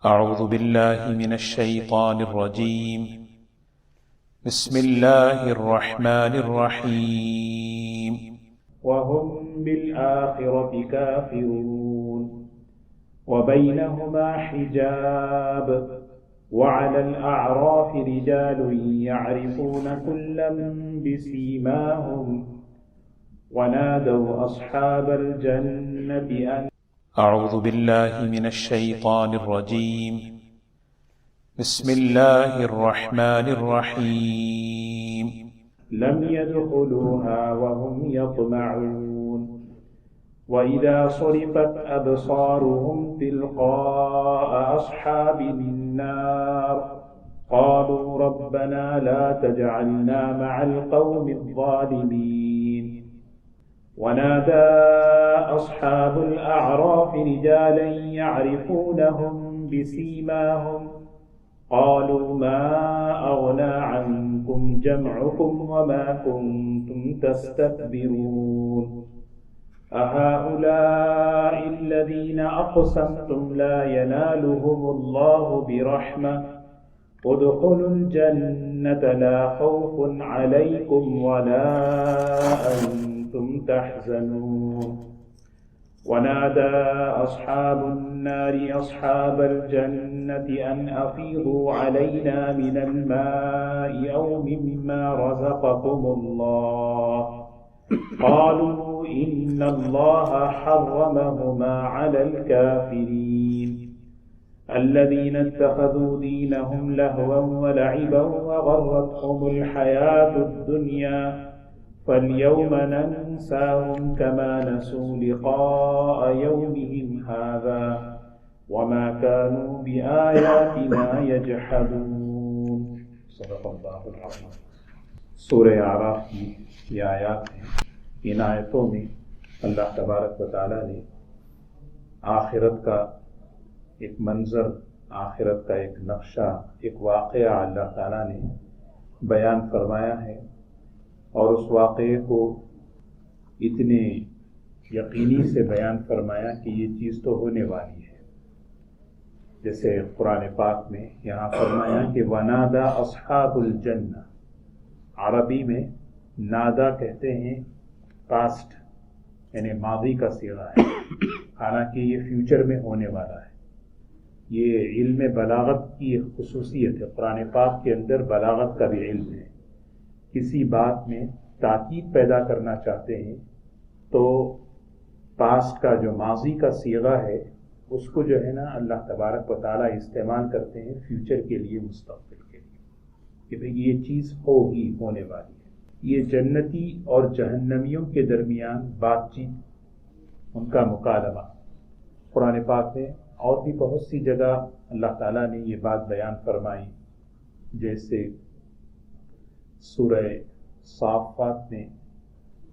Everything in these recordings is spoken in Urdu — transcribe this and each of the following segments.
أعوذ بالله من الشيطان الرجيم. بسم الله الرحمن الرحيم. وهم بالآخرة كافرون وبينهما حجاب وعلى الأعراف رجال يعرفون كلا بسيماهم ونادوا أصحاب الجنة أن أعوذ بالله من الشيطان الرجيم. بسم الله الرحمن الرحيم. لم يدخلوها وهم يطمعون وإذا صرفت أبصارهم تلقاء أصحاب النار قالوا ربنا لا تجعلنا مع القوم الظالمين ونادى أصحاب الأعراف رجالا يعرفونهم بسيماهم قالوا ما أغنى عنكم جمعكم وما كنتم تستكبرون أهؤلاء الذين أقسمتم لا ينالهم الله برحمة ادخلوا الجنة لا خوف عليكم ولا أنتم تحزنون ونادى أصحاب النار أصحاب الجنة أن أفيضوا علينا من الماء أو مما رزقكم الله قالوا إن الله حرمهما على الكافرين الذين اتخذوا دينهم لهوا ولعبا وغرتهم الحياة الدنيا فاليوم ننساهم كما نسوا لقاء يومهم هذا وما كانوا بآياتنا يجحدون صدق اللہ العظیم۔ سورہ اعراف کی یہ آیات ہیں۔ ان آیتوں میں اللہ تبارک و تعالیٰ نے آخرت کا ایک منظر، آخرت کا ایک نقشہ، ایک واقعہ اللہ تعالیٰ نے بیان فرمایا ہے، اور اس واقعے کو اتنے یقینی سے بیان فرمایا کہ یہ چیز تو ہونے والی ہے۔ جیسے قرآن پاک میں یہاں فرمایا کہ وَنَادَى أَصْحَابُ الْجَنَّةِ، عربی میں نادا کہتے ہیں پاسٹ، یعنی ماضی کا صیغہ ہے، حالانکہ یہ فیوچر میں ہونے والا ہے۔ یہ علم بلاغت کی ایک خصوصیت ہے، قرآن پاک کے اندر بلاغت کا بھی علم ہے۔ کسی بات میں تاکید پیدا کرنا چاہتے ہیں تو پاسٹ کا جو ماضی کا صیغہ ہے اس کو جو ہے نا اللہ تبارک و تعالیٰ استعمال کرتے ہیں فیوچر کے لیے، مستقبل کے لیے، کہ بھئی یہ چیز ہوگی، ہونے والی ہے۔ یہ جنتی اور جہنمیوں کے درمیان بات چیت، ان کا مکالمہ قرآن پاک میں اور بھی بہت سی جگہ اللہ تعالیٰ نے یہ بات بیان فرمائی۔ جیسے سورہ صافات میں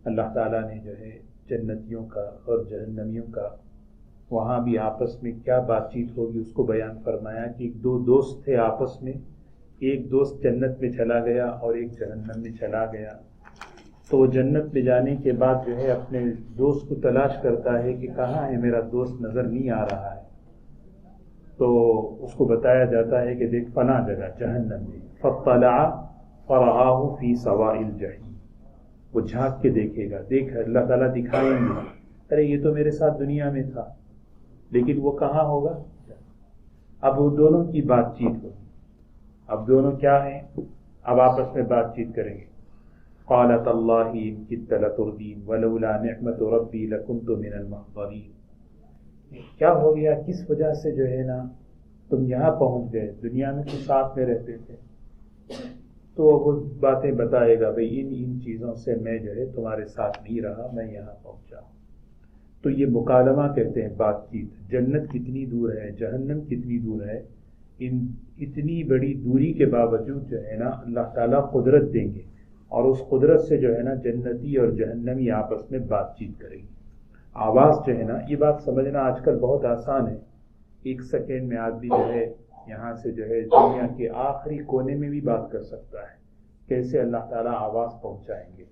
اللہ تعالیٰ نے جو ہے جنتیوں کا اور جہنمیوں کا وہاں بھی آپس میں کیا بات چیت ہوگی اس کو بیان فرمایا کہ دو دوست تھے آپس میں، ایک دوست جنت میں چلا گیا اور ایک جہنم میں چلا گیا، تو وہ جنت میں جانے کے بعد جو ہے اپنے دوست کو تلاش کرتا ہے کہ کہاں ہے میرا دوست، نظر نہیں آ رہا ہے۔ تو اس کو بتایا جاتا ہے کہ دیکھ فلاں جگہ جہنم میں، فطلع فرآہ فی سواء الجحیم، وہ جھانک کے دیکھے گا، دیکھ اللہ تعالیٰ دکھائیں گے، ارے یہ تو میرے ساتھ دنیا میں تھا، لیکن وہ کہاں ہوگا؟ اب وہ دونوں کی بات چیت ہوگی۔ اب دونوں کیا ہیں؟ اب آپس میں بات چیت کریں گے۔ قالت اللہ ان کدت لتردین ولولا نعمت ربی لکنت من المحضرین۔ کیا ہو گیا، کس وجہ سے جو ہے نا تم یہاں پہنچ گئے، دنیا میں تو ساتھ میں رہتے تھے۔ تو وہ باتیں بتائے گا، بھئی ان چیزوں سے میں جو ہے تمہارے ساتھ نہیں رہا، میں یہاں پہنچا ہوں۔ تو یہ مکالمہ کہتے ہیں، بات چیت۔ جنت کتنی دور ہے، جہنم کتنی دور ہے، ان اتنی بڑی دوری کے باوجود جو ہے نا اللہ تعالیٰ قدرت دیں گے، اور اس قدرت سے جو ہے نا جنتی اور جہنمی آپس میں بات چیت کریں گے۔ آواز جو ہے نا، یہ بات سمجھنا آج کل بہت آسان ہے، ایک سیکنڈ میں آدمی جو ہے یہاں سے جو ہے دنیا کے آخری کونے میں بھی بات کر سکتا ہے۔ کیسے اللہ تعالیٰ آواز پہنچائیں گے؟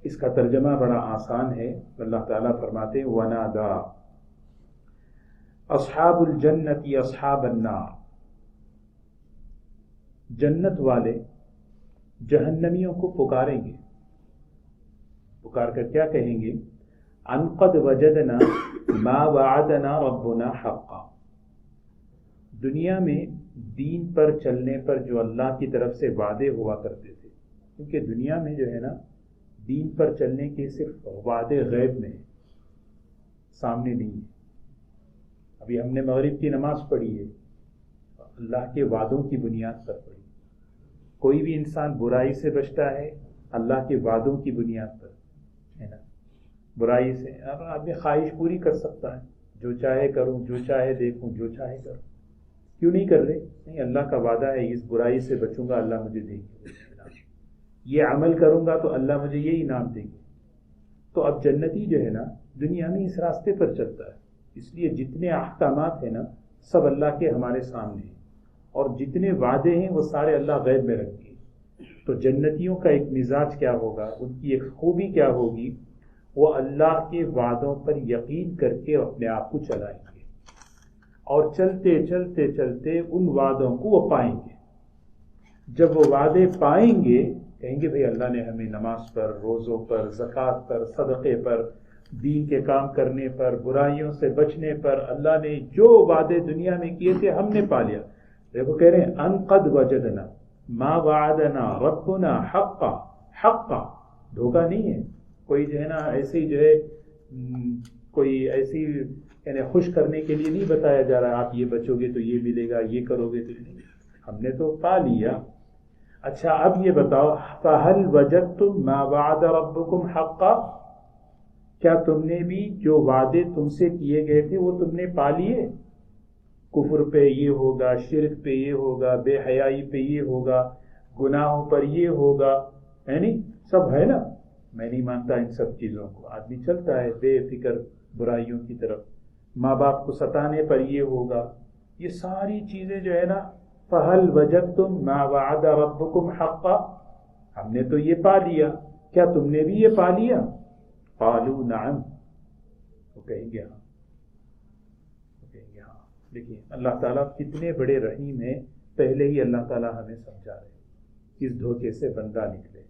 اس کا ترجمہ بڑا آسان ہے۔ اللہ تعالیٰ فرماتے ہیں وَنَادَا اصحاب الجنت اصحاب النار، جنت والے جہنمیوں کو پکاریں گے، پکار کر کیا کہیں گے؟ ان قد وجدنا ما وعدنا ربنا حقا، دنیا میں دین پر چلنے پر جو اللہ کی طرف سے وعدے ہوا کرتے تھے، کیونکہ دنیا میں جو ہے نا دین پر چلنے کے صرف وعدے غیب میں ہیں، سامنے نہیں ہے۔ ابھی ہم نے مغرب کی نماز پڑھی ہے، اللہ کے وعدوں کی بنیاد پر پڑھی۔ کوئی بھی انسان برائی سے بچتا ہے اللہ کے وعدوں کی بنیاد پر، ہے نا؟ برائی سے آدمی خواہش پوری کر سکتا ہے، جو چاہے کروں، جو چاہے دیکھوں، جو چاہے کروں، کیوں نہیں کر رہے؟ نہیں، اللہ کا وعدہ ہے اس برائی سے بچوں گا اللہ مجھے دے گی، یہ عمل کروں گا تو اللہ مجھے یہ انعام دے گی۔ تو اب جنتی جو ہے نا دنیا میں اس راستے پر چلتا ہے، اس لیے جتنے احکامات ہیں نا سب اللہ کے ہمارے سامنے ہیں، اور جتنے وعدے ہیں وہ سارے اللہ غیب میں رکھتے ہیں۔ تو جنتیوں کا ایک مزاج کیا ہوگا، ان کی ایک خوبی کیا ہوگی؟ وہ اللہ کے وعدوں پر یقین کر کے اپنے آپ کو چلائیں گے، اور چلتے چلتے چلتے ان وعدوں کو وہ پائیں گے۔ جب وہ وعدے پائیں گے کہیں گے بھئی اللہ نے ہمیں نماز پر، روزوں پر، زکوٰۃ پر، صدقے پر، دین کے کام کرنے پر، برائیوں سے بچنے پر اللہ نے جو وعدے دنیا میں کیے تھے ہم نے پا لیا۔ دیکھو کہہ رہے ہیں ان قد وجدنا ما وعدنا ربنا حقا، حقا، دھوکہ نہیں ہے۔ کوئی جو ہے نا ایسے ہی جو ہے کوئی ایسی یعنی خوش کرنے کے لیے نہیں بتایا جا رہا آپ یہ بچو گے تو یہ ملے گا، یہ کرو گے تو نہیں، ہم نے تو پا لیا۔ اچھا اب یہ بتاؤ فَهَلْ وَجَدْتُمْ مَا وَعَدَ رَبُّكُمْ حَقًّا، کیا تم نے بھی جو وعدے تم سے کیے گئے تھے وہ تم نے پا لیے؟ کفر پہ یہ ہوگا، شرک پہ یہ ہوگا، بے حیائی پہ یہ ہوگا، گناہوں پر یہ ہوگا، ہے نہیں؟ سب ہے نا؟ میں نہیں مانتا ان سب چیزوں کو، آدمی چلتا ہے بے فکر برائیوں کی طرف، ماں باپ کو ستانے پر یہ ہوگا، یہ ساری چیزیں جو ہے نا فَهَلْ وَجَدْتُمْ مَا وَعَدَ رَبُّكُمْ حَقًّا، ہم نے تو یہ پا لیا، کیا تم نے بھی یہ پا لیا؟ قَالُوا نَعَمْ، وہ کہیں گے ہاں، وہ کہیں گے ہاں۔ دیکھیے اللہ تعالیٰ کتنے بڑے رحیم ہیں، پہلے ہی اللہ تعالیٰ ہمیں سمجھا رہے ہیں اس دھوکے سے بندہ نکلے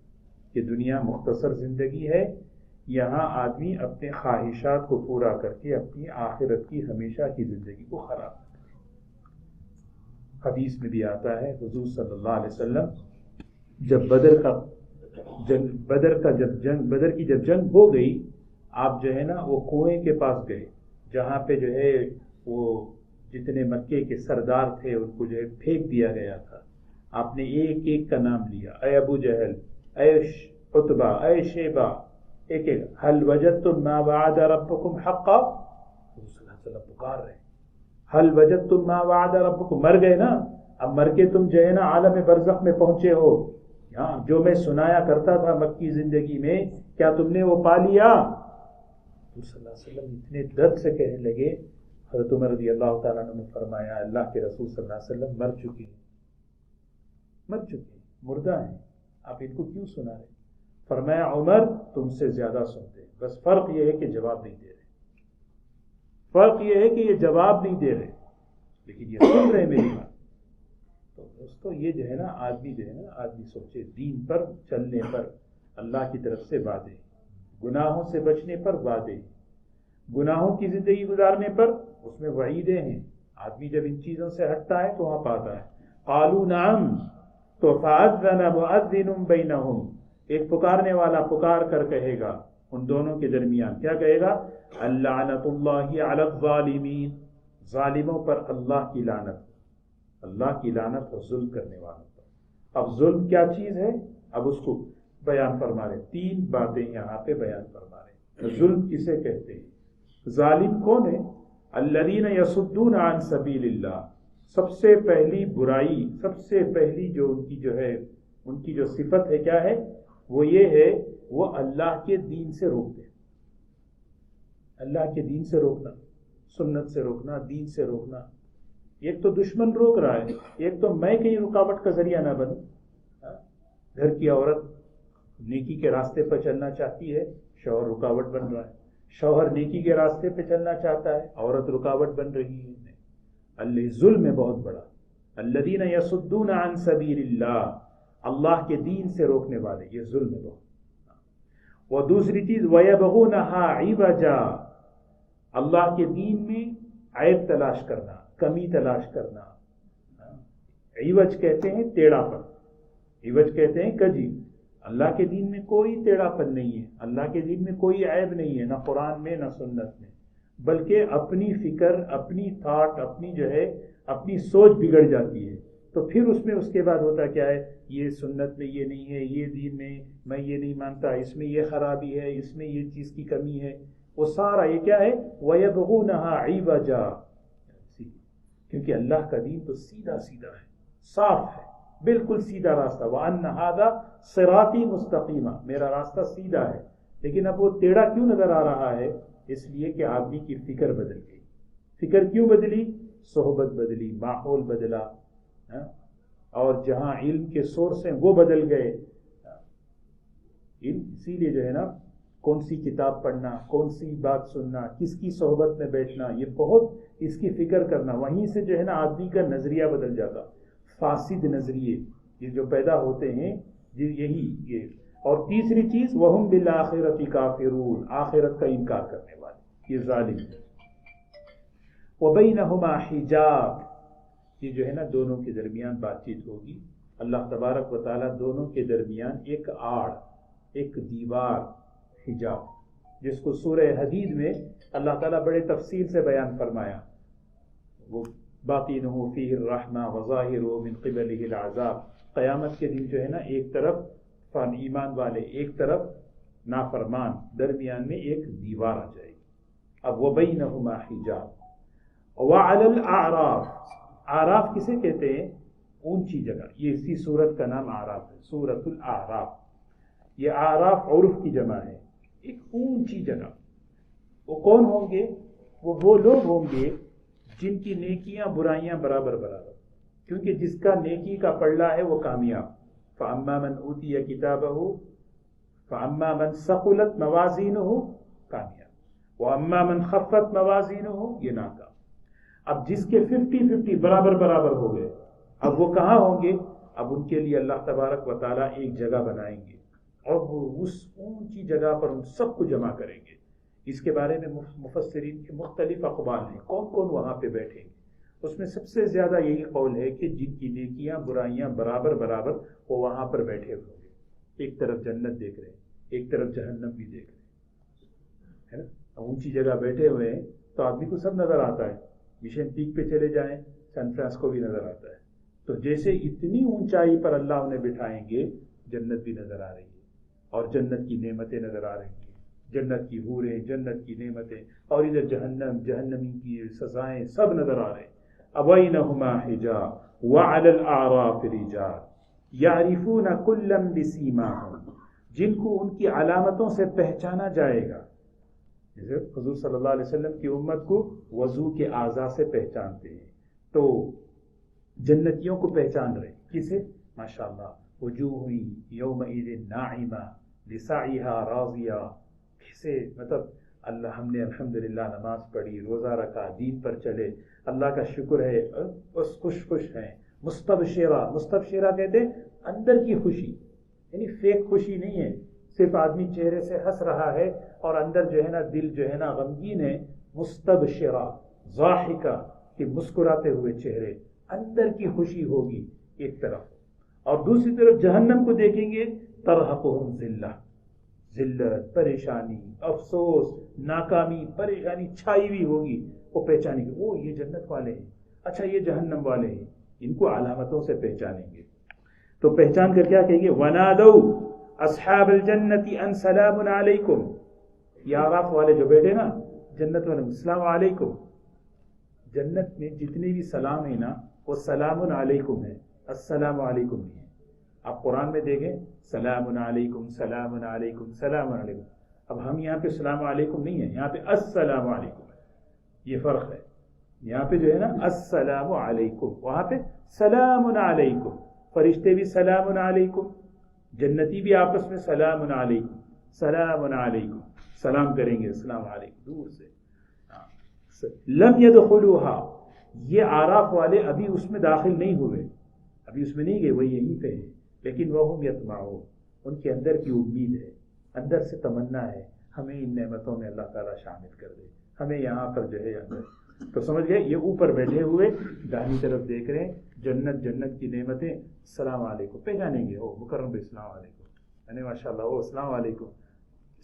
کہ دنیا مختصر زندگی ہے، یہاں آدمی اپنے خواہشات کو پورا کر کے اپنی آخرت کی ہمیشہ کی زندگی کو خراب کرے۔ حدیث میں بھی آتا ہے حضور صلی اللہ علیہ وسلم جب بدر کی جب جنگ ہو گئی، آپ جو ہے نا وہ کنویں کے پاس گئے جہاں پہ جو ہے وہ جتنے مکے کے سردار تھے ان کو جو ہے پھینک دیا گیا تھا۔ آپ نے ایک ایک کا نام لیا، اے ابو جہل، اے عتبہ، اے شیبہ، ایک ایک، حل وجدتم ما وعد ربکم حقا، حضور صلی اللہ علیہ وسلم پکار رہے ہیں، حل وجدتم ما وعد ربکم، مر گئے نا، اب مر کے تم جو ہے نا عالم برزخ میں پہنچے ہو، ہاں جو میں سنایا کرتا تھا مکی زندگی میں کیا تم نے وہ پا لیا؟ حضور صلی اللہ علیہ وسلم اتنے درد سے کہنے لگے، حضرت عمر رضی اللہ تعالیٰ عنہ نے فرمایا اللہ کے رسول صلی اللہ علیہ وسلم مر چکے ہیں، مر چکے ہیں، مردہ ہیں، آپ ان کو کیوں سنا رہے؟ فرمایا عمر تم سے زیادہ سنتے ہیں، بس فرق یہ ہے کہ جواب نہیں دے رہے، فرق یہ ہے کہ یہ جواب نہیں دے رہے لیکن یہ سن رہے میری بات۔ تو دوستو یہ جو ہے نا آدمی جو ہے نا آدمی سوچے دین پر چلنے پر اللہ کی طرف سے وعدے، گناہوں سے بچنے پر وعدے، گناہوں کی زندگی گزارنے پر اس میں وعیدیں ہیں، آدمی جب ان چیزوں سے ہٹتا ہے تو وہاں پاتا ہے۔ قالوا نعم، تو فأذن مؤذن بینہم، ایک پکارنے والا پکار کر کہے گا ان دونوں کے درمیان، کیا کہے گا؟ اللعنۃ اللہ علی الظالمین، ظالموں پر اللہ کی لعنت، اللہ کی لعنت اور ظلم کرنے والوں پر۔ اب ظلم کیا چیز ہے اب اس کو بیان فرما رہے، تین باتیں یہاں پہ بیان فرما رہے۔ ظلم کسے کہتے ہیں؟ ظالم کون ہے؟ الذین یصدون عن سبیل اللہ، سب سے پہلی برائی، سب سے پہلی جو ان کی جو ہے ان کی جو صفت ہے کیا ہے؟ وہ یہ ہے وہ اللہ کے دین سے روکتے ہیں، اللہ کے دین سے روکنا، سنت سے روکنا، دین سے روکنا۔ ایک تو دشمن روک رہا ہے، ایک تو میں کہیں رکاوٹ کا ذریعہ نہ بنوں۔ گھر کی عورت نیکی کے راستے پر چلنا چاہتی ہے، شوہر رکاوٹ بن رہا ہے، شوہر نیکی کے راستے پہ چلنا چاہتا ہے، عورت رکاوٹ بن رہی ہے. اللہ ظلم ہے بہت بڑا. الذین یصدون عن سبیل اللہ، اللہ کے دین سے روکنے والے، یہ ظلم ہے بہت. وہ دوسری چیز وَيَبْغُونَهَا عِوَجًا، اللہ کے دین میں عیب تلاش کرنا، کمی تلاش کرنا. عوج کہتے ہیں ٹیڑھا پن، عوج کہتے ہیں کجی. اللہ کے دین میں کوئی ٹیڑھا پن نہیں ہے، اللہ کے دین میں کوئی عیب نہیں ہے، نہ قرآن میں نہ سنت میں، بلکہ اپنی فکر، اپنی تھاٹ، اپنی سوچ بگڑ جاتی ہے. تو پھر اس میں اس کے بعد ہوتا کیا ہے، یہ سنت میں یہ نہیں ہے، یہ دین میں یہ نہیں مانتا، اس میں یہ خرابی ہے، اس میں یہ چیز کی کمی ہے. وہ سارا یہ کیا ہے، وَيَبْغُونَهَا عِوَجًا، کیونکہ اللہ کا دین تو سیدھا سیدھا ہے، صاف ہے، بالکل سیدھا راستہ. وَأَنَّ هَذَا صِرَاطِي مُسْتَقِيمًا، میرا راستہ سیدھا ہے. لیکن اب وہ ٹیڑھا کیوں نظر آ رہا ہے؟ اس لیے کہ آدمی کی فکر بدل گئی. فکر کیوں بدلی؟ صحبت بدلی، ماحول بدلا، اور جہاں علم کے سورس ہیں وہ بدل گئے. اسی لیے جو ہے نا، کون سی کتاب پڑھنا، کون سی بات سننا، کس کی صحبت میں بیٹھنا، یہ بہت اس کی فکر کرنا. وہیں سے جو ہے نا آدمی کا نظریہ بدل جاتا. فاسد نظریے یہ جو پیدا ہوتے ہیں، یہی یہ. اور تیسری چیز وَهُمْ بِالْآخِرَةِ كَافِرُونَ، آخرت کا انکار کرنے والے، یہ ظالم ہے. وَبَيْنَهُمَا حِجَابٌ، یہ جو ہے نا دونوں کے درمیان بات چیت ہوگی. اللہ تبارک و تعالیٰ دونوں کے درمیان ایک آڑ، ایک دیوار، حجاب، جس کو سورہ حدید میں اللہ تعالیٰ بڑے تفصیل سے بیان فرمایا. وہ باطنہ فیہ الرحمہ وظاہرہ من قبلہ العذاب. قیامت کے دن جو ہے نا ایک طرف ایمان والے، ایک طرف نافرمان، درمیان میں ایک دیوار آ جائے گی. اب وبینہما حجاب. وعلی الاعراف، اعراف کسے کہتے ہیں؟ اونچی جگہ. یہ اسی سورت کا نام اعراف ہے، سورۃ الاعراف. یہ اعراف عرف کی جمع ہے، ایک اونچی جگہ. وہ کون ہوں گے؟ وہ لوگ ہوں گے جن کی نیکیاں برائیاں برابر برابر، کیونکہ جس کا نیکی کا پلڑا ہے وہ کامیاب. فَأَمَّا مَنْ أُوتِيَ كِتَابَهُ فَأَمَّا مَنْ ثَقُلَتْ مَوَازِينُهُ کامیاب، وَأَمَّا مَنْ خَفَّتْ مَوَازِينُهُ یہ ناکام. اب جس کے 50-50 برابر برابر ہو گئے، اب وہ کہاں ہوں گے؟ اب ان کے لیے اللہ تبارک و تعالیٰ ایک جگہ بنائیں گے، اور وہ اس اونچی جگہ پر ان سب کو جمع کریں گے. اس کے بارے میں مفسرین کے مختلف اقوال ہیں، کون کون وہاں پہ بیٹھیں گے. اس میں سب سے زیادہ یہی قول ہے کہ جن کی نیکیاں برائیاں برابر برابر وہ وہاں پر بیٹھے ہوئے ہیں. ایک طرف جنت دیکھ رہے ہیں، ایک طرف جہنم بھی دیکھ رہے ہیں. اونچی جگہ بیٹھے ہوئے ہیں تو آدمی کو سب نظر آتا ہے. مشن پیک پہ چلے جائیں، سان فرانسسکو بھی نظر آتا ہے. تو جیسے اتنی اونچائی پر اللہ انہیں بٹھائیں گے، جنت بھی نظر آ رہی ہے، اور جنت کی نعمتیں نظر آ رہی ہیں، جنت کی حوریں، جنت کی نعمتیں، اور ادھر جہنم، جہنمی کی سزائیں سب نظر آ رہے ہیں. وَبَيْنَهُمَا حِجَابٌ وَعَلَى الْأَعْرَافِ رِجَالٌ يَعْرِفُونَ كُلًّا بِسِيمَاهُمْ، جن کو ان کی علامتوں سے پہچانا جائے گا. جیسے حضور صلی اللہ علیہ وسلم کی امت کو وضو کے اعضاء سے پہچانتے ہیں، تو جنتیوں کو پہچان رہے. کسے؟ ماشاءاللہ، وجوہ یومئذ ناعمہ لسعیہا راضیہ. کسے؟ مطلب اللہ، ہم نے الحمدللہ نماز پڑھی، روزہ رکھا، دین پر چلے، اللہ کا شکر ہے، بس خوش ہیں. مستبشرہ، مستبشرہ کہتے ہیں اندر کی خوشی، یعنی فیک خوشی نہیں ہے، صرف آدمی چہرے سے ہنس رہا ہے اور اندر جو ہے نا دل جو ہے نا غمگین ہے. مستبشرہ، ضاحکہ، کہ مسکراتے ہوئے چہرے، اندر کی خوشی ہوگی ایک طرف. اور دوسری طرف جہنم کو دیکھیں گے، ترہقہم ذلہ، ذلت، پریشانی، افسوس، ناکامی، پریشانی چھائی ہوئی ہوگی. وہ پہچانیں گے، وہ یہ جنت والے ہیں، اچھا یہ جہنم والے ہیں. ان کو علامتوں سے پہچانیں گے. تو پہچان کر کیا کہیں گے؟ وَنَادَوْا اصحاب الجنت ان سلام علیکم. یہ آراف والے جو بیٹھے نا جنت والے، السلام علیکم. جنت میں جتنے بھی سلام ہیں نا وہ سلام علیکم ہے، السلام علیکم نہیں ہے. آپ قرآن میں دیکھیں، سلام علیکم، سلام علیکم، سلام علیکم. اب ہم یہاں پہ سلام علیکم نہیں ہے، یہاں پہ السلام علیکم ہے. یہ فرق ہے. یہاں پہ جو ہے نا السلام علیکم، وہاں پہ سلام علیکم. فرشتے بھی سلام علیکم، جنتی بھی آپس میں سلام علیکم. سلام علیکم، سلام کریں گے السلام علیکم دور سے. لم يدخلوها، یہ آراف والے ابھی اس میں داخل نہیں ہوئے، ابھی اس میں نہیں گئے، وہ یہیں پہ ہیں. لیکن وہم یطمعون، ان کے اندر کی امید ہے، اندر سے تمنا ہے ہمیں ان نعمتوں میں اللہ تعالیٰ شامل کر دے، ہمیں یہاں پر جو ہے اندر. تو سمجھ گئے، یہ اوپر بیٹھے ہوئے داہنی طرف دیکھ رہے ہیں، جنت کی نعمتیں. السلام علیکم پہچانیں گے، او مکرم بھائی السلام علیکم، یعنی ماشاء اللہ، او السلام علیکم.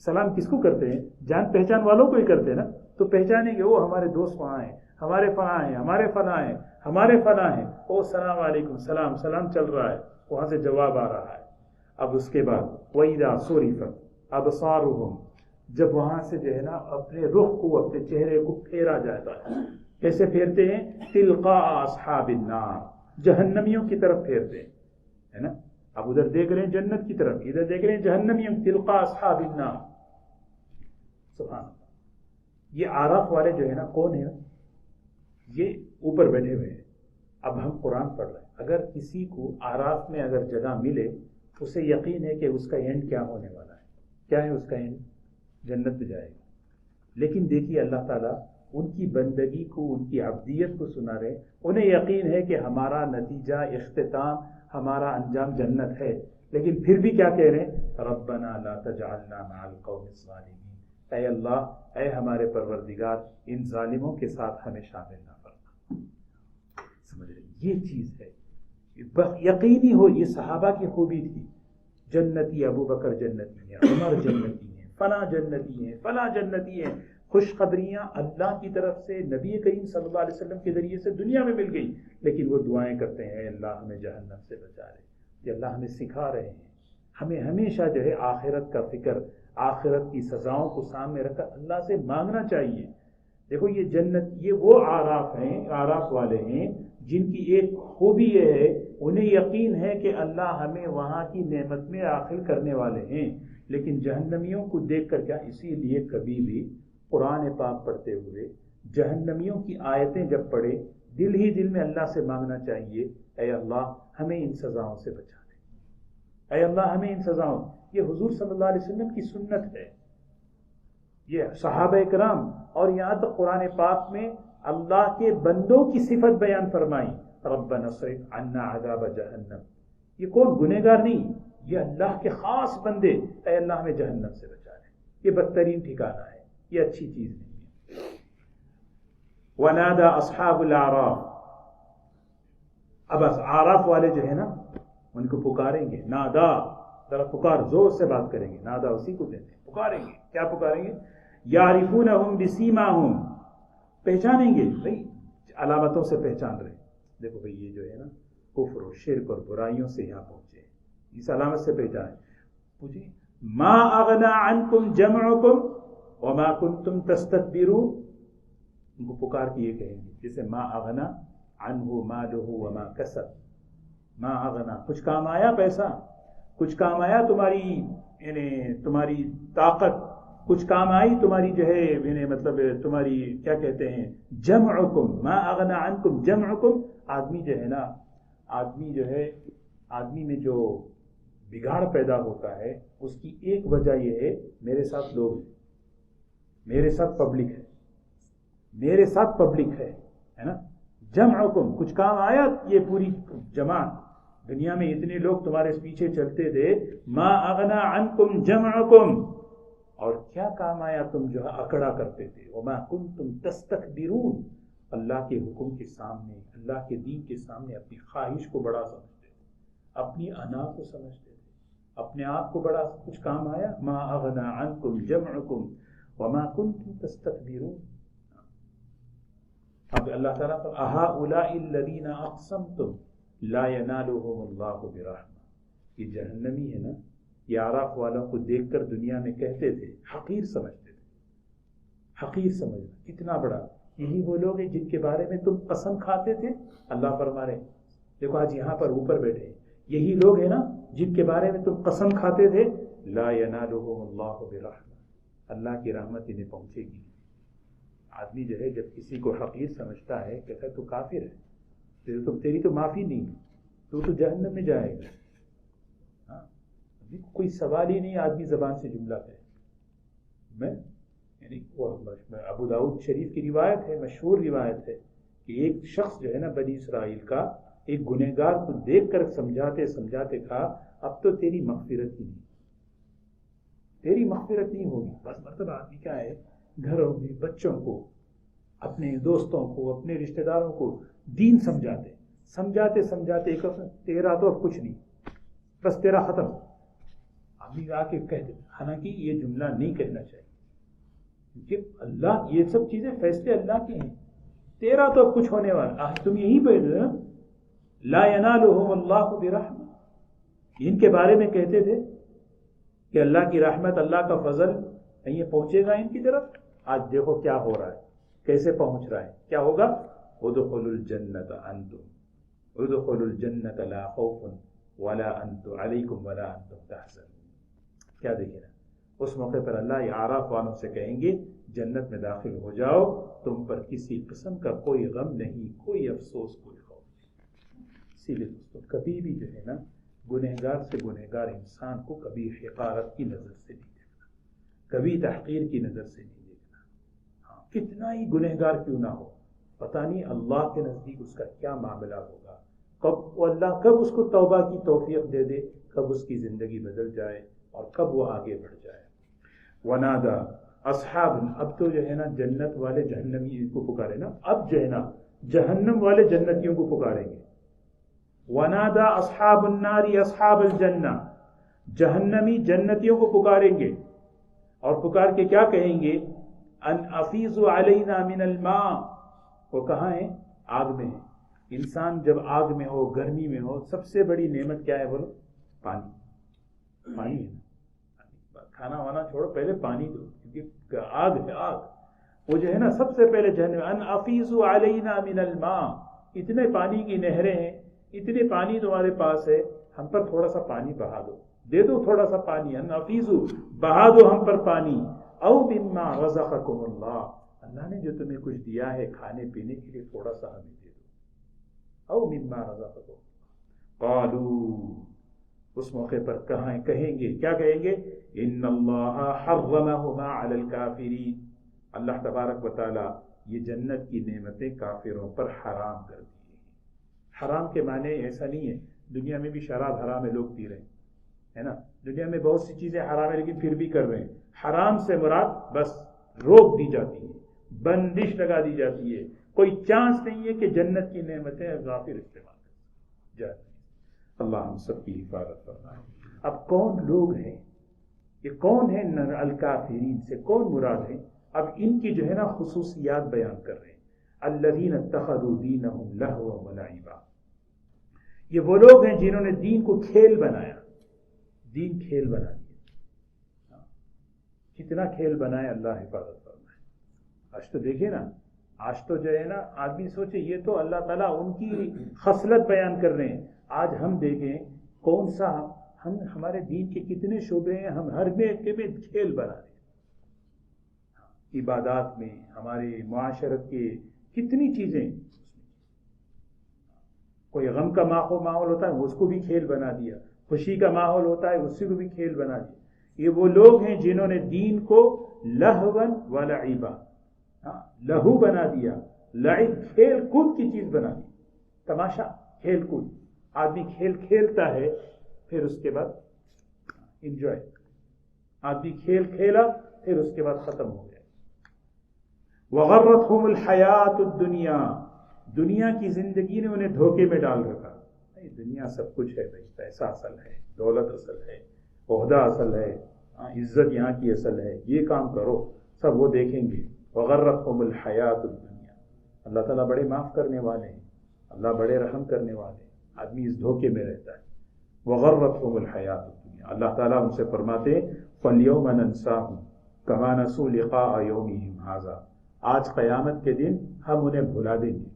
سلام کس کو کرتے ہیں؟ جان پہچان والوں کو ہی کرتے ہیں نا. تو پہچانیں گے، وہ ہمارے دوست وہاں ہیں، ہمارے فلاں ہیں، ہمارے فلاں ہیں، ہمارے فلاں ہیں. او السلام علیکم، سلام سلام چل رہا ہے، وہاں سے جواب آ رہا ہے. اب اس کے بعد وَإِذَا صُرِفَتْ أَبْصَارُهُمْ، جب وہاں سے جو ہے نا اپنے رخ کو، اپنے چہرے کو پھیرا جاتا ہے. کیسے پھیرتے ہیں؟ تِلْقَاءَ أَصْحَابِ النَّارِ، جہنمیوں کی طرف پھیرتے ہیں، ہے نا. اب ادھر دیکھ رہے ہیں جنت کی طرف، ادھر دیکھ رہے ہیں جہنمیوں. تِلْقَاءَ أَصْحَابِ النَّارِ، سبحان اللہ. یہ آراف والے جو ہے نا کون ہے؟ یہ اوپر بیٹھے ہوئے ہیں. اب ہم قرآن پڑھ رہے ہیں، اگر کسی کو آراف میں اگر جگہ ملے، اسے یقین ہے کہ اس کا اینڈ کیا ہونے والا ہے. کیا ہے اس کا اینڈ؟ جنت میں جائے گا. لیکن دیکھیے اللہ تعالیٰ ان کی بندگی کو، ان کی عبدیت کو سنا رہے. انہیں یقین ہے کہ ہمارا نتیجہ، اختتام، ہمارا انجام جنت ہے. لیکن پھر بھی کیا کہہ رہے ہیں؟ ربنا لا تجعلنا مع القوم الظالمین، اے اللہ، اے ہمارے پروردگار، ان ظالموں کے ساتھ ہمیں شامل نہ فرما. سمجھ رہے؟ یہ چیز ہے یقینی ہو. یہ صحابہ کی خوبی تھی. جنتی ابو بکر جنتی ہیں، عمر جنتی ہیں، فلاں جنتی ہیں، فلاں جنتی ہیں. خوشخبریاں اللہ کی طرف سے نبی کریم صلی اللہ علیہ وسلم کے ذریعے سے دنیا میں مل گئی. لیکن وہ دعائیں کرتے ہیں، اے اللہ ہمیں جہنم سے بچا لے. یہ اللہ ہمیں سکھا رہے ہیں، ہمیں ہمیشہ جو ہے آخرت کا فکر، آخرت کی سزاؤں کو سامنے رکھ کر اللہ سے مانگنا چاہیے. دیکھو یہ جنت، یہ وہ آراف ہیں، آراف والے ہیں جن کی ایک خوبی یہ ہے، انہیں یقین ہے کہ اللہ ہمیں وہاں کی نعمت میں داخل کرنے والے ہیں. لیکن جہنمیوں کو دیکھ کر کیا، اسی لیے کبھی بھی قرآن پاک پڑھتے ہوئے جہنمیوں کی آیتیں جب پڑھے، دل ہی دل میں اللہ سے مانگنا چاہیے، اے اللہ ہمیں ان سزاؤں سے بچا دے، اے اللہ ہمیں ان سزاؤں. یہ حضور صلی اللہ علیہ وسلم کی سنت ہے، یہ صحابہ کرام، اور یہاں تک قرآن پاک میں اللہ کے بندوں کی صفت بیان فرمائی. ربنا اصرف عنا عذاب جہنم. یہ کون؟ گنہگار نہیں، یہ اللہ کے خاص بندے، اے اللہ ہمیں جہنم سے بچا لے. یہ بدترین ٹھکانہ ہے، یہ اچھی چیز نہیں ہے. ونادى اصحاب الاعراف، اب اعراف والے جو ہے نا ان کو پکاریں گے. نادا، ذرا پکار، زور سے بات کریں گے. نادا اسی کو کہتے ہیں، پکاریں گے. کیا پکاریں گے؟ یعرفونہم بسیماہم، پہچانیں گے. بھائی علامتوں سے پہچان رہے. دیکھو بھائی یہ جو ہے نا کفر و شرک اور برائیوں سے یہاں پہنچے، اس علامت سے پہچانے. پوچھیں ما اغنا عنکم جمعکم وما کنتم تستكبرون. ان کو پکار کے یہ کہیں گے جیسے ما اغنا عنہ مالہ وما کسب. ما اغنا، کچھ کام آیا پیسہ، کچھ کام آیا تمہاری، یعنی تمہاری طاقت، کچھ کام آئی تمہاری جو ہے، یعنی مطلب تمہاری کیا کہتے ہیں، جمعکم. ما اغنا عنکم جمعکم. آدمی جو ہے نا، آدمی جو ہے، آدمی میں جو بگاڑ پیدا ہوتا ہے اس کی ایک وجہ یہ ہے، میرے ساتھ لوگ ہیں، میرے ساتھ پبلک ہے، میرے ساتھ پبلک ہے نا. جمعکم، کچھ کام آیا، یہ پوری جماعت، دنیا میں اتنے لوگ تمہارے پیچھے چلتے تھے. ما اغنا عنکم جمعکم، اور کیا کام آیا، تم جو ہے اکڑا کرتے تھے. وما کنتم تستکبرون، اللہ کے حکم کے سامنے، اللہ کے دین کے سامنے اپنی خواہش کو بڑا سمجھتے تھے، اپنی انا کو سمجھتے تھے، اپنے آپ کو بڑا. کچھ کام آیا، ما اغنا عنکم جمعکم وما کنتم تستکبرون. اب اللہ تعالیٰ پر اہؤلاء الذین اقسمتم لا ینالهم اللہ برحمہ. یہ جہنمی ہے نا، یہ آراف والوں کو دیکھ کر دنیا میں کہتے تھے، حقیر سمجھتے تھے. حقیر سمجھنا اتنا بڑا. یہی وہ لوگ ہیں جن کے بارے میں تم قسم کھاتے تھے. اللہ فرما رہے، دیکھو آج یہاں پر اوپر بیٹھے، یہی لوگ ہیں نا جن کے بارے میں تم قسم کھاتے تھے. لا ینالهم اللہ برحمہ، اللہ کی رحمت انہیں پہنچے گی. آدمی جو ہے جب کسی کو حقیر سمجھتا ہے، کہتا ہے تو کافر ہے، تیری تو معافی نہیں، تو جہنم میں جائے گا. کوئی سوال ہی نہیں آدمی زبان سے جملہ کہے. میں یعنی وہ ابو داؤد شریف کی روایت ہے، مشہور روایت ہے کہ ایک شخص جو ہے نا بنی اسرائیل کا ایک گنہگار کو دیکھ کر سمجھاتے سمجھاتے کہا اب تو تیری مغفرت ہی نہیں، تیری مغفرت نہیں ہوگی. بس مرتبہ آدمی کیا ہے، گھروں میں بچوں کو، اپنے دوستوں کو، اپنے رشتہ داروں کو دین سمجھاتے سمجھاتے سمجھاتے ایک تیرا تو اب کچھ نہیں، بس تیرا ختم. آدمی آ کے کہتے، حالانکہ یہ جملہ نہیں کہنا چاہیے کیونکہ اللہ، یہ سب چیزیں فیصلے اللہ کے ہیں. تیرا تو اب کچھ ہونے والا، تم یہی پڑھ رہے ہو لا ینالہم اللہ برحمہ، ان کے بارے میں کہتے تھے کہ اللہ کی رحمت، اللہ کا فضل یہ پہنچے گا ان کی طرف. آج دیکھو کیا ہو رہا ہے، کیسے پہنچ رہا ہے، کیا ہوگا. ادخلوا الجنت انتم، ادخلوا الجنت لا خوف ولا انتم علیکم ولا انتم تحزنون. کیا دیکھیں نا، اس موقع پر اللہ اعراف والوں سے کہیں گے جنت میں داخل ہو جاؤ، تم پر کسی قسم کا کوئی غم نہیں، کوئی افسوس، کوئی خوف. اسی لیے دوستوں کبھی بھی جو ہے نا گنہگار سے گنہگار انسان کو کبھی حقارت کی نظر سے نہیں دیکھنا، کبھی تحقیر کی نظر سے نہیں دیکھنا. ہاں کتنا ہی گنہگار کیوں نہ ہو، پتہ نہیں اللہ کے نزدیک اس کا کیا معاملہ ہوگا، کب وہ اللہ کب اس کو توبہ کی توفیق دے دے، کب اس کی زندگی بدل جائے اور کب وہ آگے بڑھ جائے. ونادا اصحاب، اب تو جو ہے نا جنت والے جہنمی کو پکارے نا، اب جو ہے نا جہنم والے جنتیوں کو پکاریں گے. ونادا اصحاب النار اصحاب الجنہ، جہنمی جنتیوں کو پکاریں گے اور پکار کے کیا کہیں گے، ان افیضوا علینا من الماء. وہ کہاں ہیں، آگ میں ہیں. انسان جب آگ میں ہو، گرمی میں ہو، سب سے بڑی نعمت کیا ہے بولو، پانی. پانی ہے نا، کھانا وانا چھوڑو، پہلے پانی دو کیونکہ آگ ہے، آگ وہ جو ہے نا سب سے پہلے جہنم. ان افیضوا علینا من الماء، اتنے پانی کی نہریں ہیں، اتنے پانی تمہارے پاس ہے، ہم پر تھوڑا سا پانی بہا دو، دے دو تھوڑا سا پانی. ان افیضوا، بہا دو ہم پر پانی. او مما رزقکم اللہ، اللہ نے جو تمہیں کچھ دیا ہے کھانے پینے کے لیے تھوڑا سا ہمیں دے دو. او مما رزقکم. قالوا، اس موقع پر کہیں گے، کیا کہیں گے، ان اللہ حرمہما علی الکافرین، اللہ تبارک و تعالی یہ جنت کی نعمتیں کافروں پر حرام کر دی. حرام کے معنی ایسا نہیں ہے دنیا میں بھی شراب حرام ہے، لوگ پی رہے ہیں، ہے نا، دنیا میں بہت سی چیزیں حرام ہیں لیکن پھر بھی کر رہے ہیں. حرام سے مراد بس روک دی جاتی ہے، بندش لگا دی جاتی ہے، کوئی چانس نہیں ہے کہ جنت کی نعمتیں غافل استعمال کریں. اللہ ہم سب کی حفاظت فرمائے. اب کون لوگ ہیں، یہ کون ہیں الکافرین سے کون مراد ہیں، اب ان کی جو ہے نا خصوصیات بیان کر رہے ہیں. الذین اتخذوا دینہم لہوا ولعبا، یہ وہ لوگ ہیں جنہوں نے دین کو کھیل بنایا، دین کھیل بنا دیا. کتنا کھیل بنایا، اللہ حفاظت فرمائے. آج تو دیکھیں نا، آج تو جو ہے نا آدمی سوچے یہ تو اللہ تعالیٰ ان کی خصلت بیان کر رہے ہیں. آج ہم دیکھیں کون سا ہمارے دین کے کتنے شعبے ہیں، ہم ہر میں کھیل بنا رہے ہیں. عبادات میں، ہمارے معاشرت کے کتنی چیزیں، کوئی غم کا ماحول ہوتا ہے اس کو بھی کھیل بنا دیا، خوشی کا ماحول ہوتا ہے اس کو بھی کھیل بنا دیا. یہ وہ لوگ ہیں جنہوں نے دین کو لہوا ولعبا، لہو بنا دیا، لعب کھیل کود کی چیز بنا دی، تماشا کھیل کود. آدمی کھیل کھیلتا ہے پھر اس کے بعد انجوائے، آدمی کھیل کھیلا پھر اس کے بعد ختم ہو گیا. وغرتہم الحیات الدنیا، دنیا کی زندگی نے انہیں دھوکے میں ڈال رکھا. دنیا سب کچھ ہے بھائی، پیسہ اصل ہے، دولت اصل ہے، عہدہ اصل ہے، عزت یہاں کی اصل ہے، یہ کام کرو، سب وہ دیکھیں گے. وغرتہم الحیات الدنیا، اللہ تعالیٰ بڑے معاف کرنے والے ہیں، اللہ بڑے رحم کرنے والے ہیں، آدمی اس دھوکے میں رہتا ہے. وغرتہم الحیات الدنیا، اللہ تعالیٰ ان سے فرماتے ہیں فَالْيَوْمَ نَنْسَاهُمْ كَمَا نَسُوا لِقَاءَ يَوْمِهِمْ هَذَا، آج قیامت کے دن ہم انہیں بھلا دیں گے.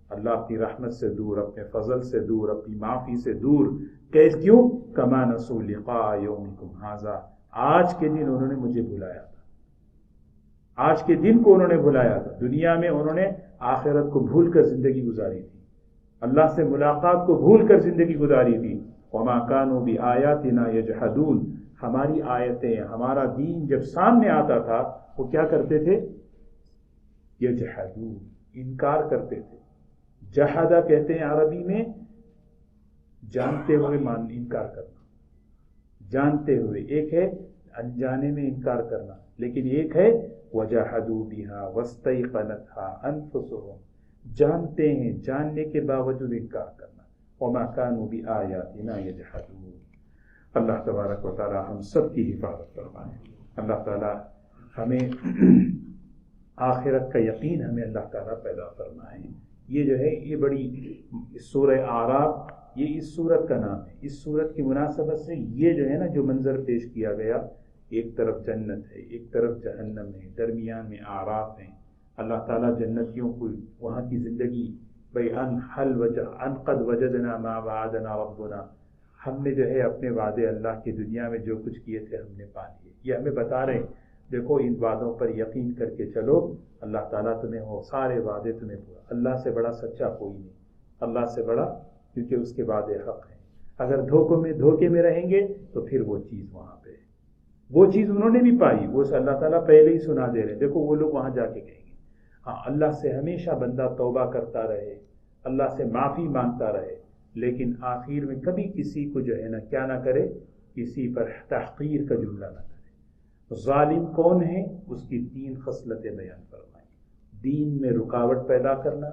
اللہ اپنی رحمت سے دور، اپنے فضل سے دور، اپنی معافی سے دور. کیوں؟ کما نسوا لقاء یومکم ھذا، آج کے دن انہوں نے مجھے بلایا تھا، آج کے دن کو انہوں نے بلایا تھا. دنیا میں انہوں نے آخرت کو بھول کر زندگی گزاری تھی، اللہ سے ملاقات کو بھول کر زندگی گزاری تھی. وما كانوا بآیاتنا یجحدون، ہماری آیتیں، ہمارا دین جب سامنے آتا تھا وہ کیا کرتے تھے؟ یجحدون، انکار کرتے تھے. جہادہ کہتے ہیں عربی میں جانتے ہوئے انکار کرنا. جانتے ہوئے ایک ہے انجانے میں انکار کرنا، لیکن ایک ہے وجحدوا بها واستيقنتها انفسهم، جانتے ہیں، جاننے کے باوجود انکار کرنا. وما كانوا بآياتنا يجحدون. اللہ تبارک و تعالی ہم سب کی حفاظت فرمائے. اللہ تعالی ہمیں آخرت کا یقین ہمیں اللہ تعالی پیدا فرمائے. یہ جو ہے یہ بڑی سورہ اعراف، یہ اس سورت کا نام ہے. اس سورت کی مناسبت سے یہ جو ہے نا جو منظر پیش کیا گیا، ایک طرف جنت ہے، ایک طرف جہنم ہے، درمیان میں اعراف ہیں. اللہ تعالیٰ جنتیوں کو وہاں کی زندگی بھائی ان قد وجدنا ما وعدنا ربنا، ہم نے جو ہے اپنے وعدے اللہ کی دنیا میں جو کچھ کیے تھے ہم نے پا لیے. یہ ہمیں بتا رہے ہیں دیکھو ان وعدوں پر یقین کر کے چلو، اللہ تعالیٰ تمہیں وہ سارے وعدے تمہیں پورا. اللہ سے بڑا سچا کوئی نہیں، اللہ سے بڑا، کیونکہ اس کے وعدے حق ہیں. اگر دھوکے میں رہیں گے تو پھر وہ چیز وہاں پہ، وہ چیز انہوں نے بھی پائی، وہ اللہ تعالیٰ پہلے ہی سنا دے رہے ہیں. دیکھو وہ لوگ وہاں جا کے کہیں گے. ہاں اللہ سے ہمیشہ بندہ توبہ کرتا رہے، اللہ سے معافی مانگتا رہے، لیکن آخر میں کبھی کسی کو جو ہے نا کیا نہ کرے، کسی پر تحقیر کا جملہ نہ کرے. ظالم کون ہے؟ اس کی 3 خصلتیں بیان فرمائیں. دین میں رکاوٹ پیدا کرنا،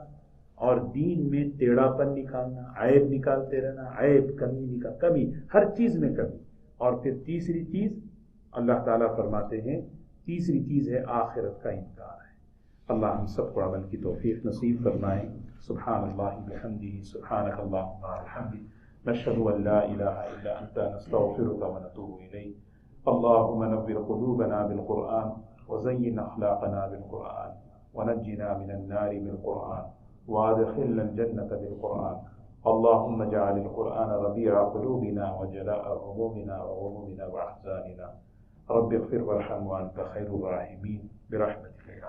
اور دین میں ٹیڑھا پن نکالنا، عیب نکالتے رہنا، عیب کمی ہر چیز میں کمی. اور پھر تیسری چیز اللہ تعالیٰ فرماتے ہیں، تیسری چیز ہے آخرت کا انکار ہے. اللہ ہم سب کو عمل کی توفیق نصیب فرمائے. سبحان اللہ بحمدہ، سبحانک اللہم وبحمدک، نشہد ان لا الہ الا انت، نستغفرک ونتوب الیک. اللہم نور قلوبنا بالقرآن وزین اخلاقنا بالقرآن ونجنا من النار بالقرآن وادخلنا الجنة بالقرآن. اللهم اجعل القرآن ربيع قلوبنا وجلاء همومنا وغمومنا وأحزاننا. رب اغفر وارحم وأنت خير الراحمين برحمتك.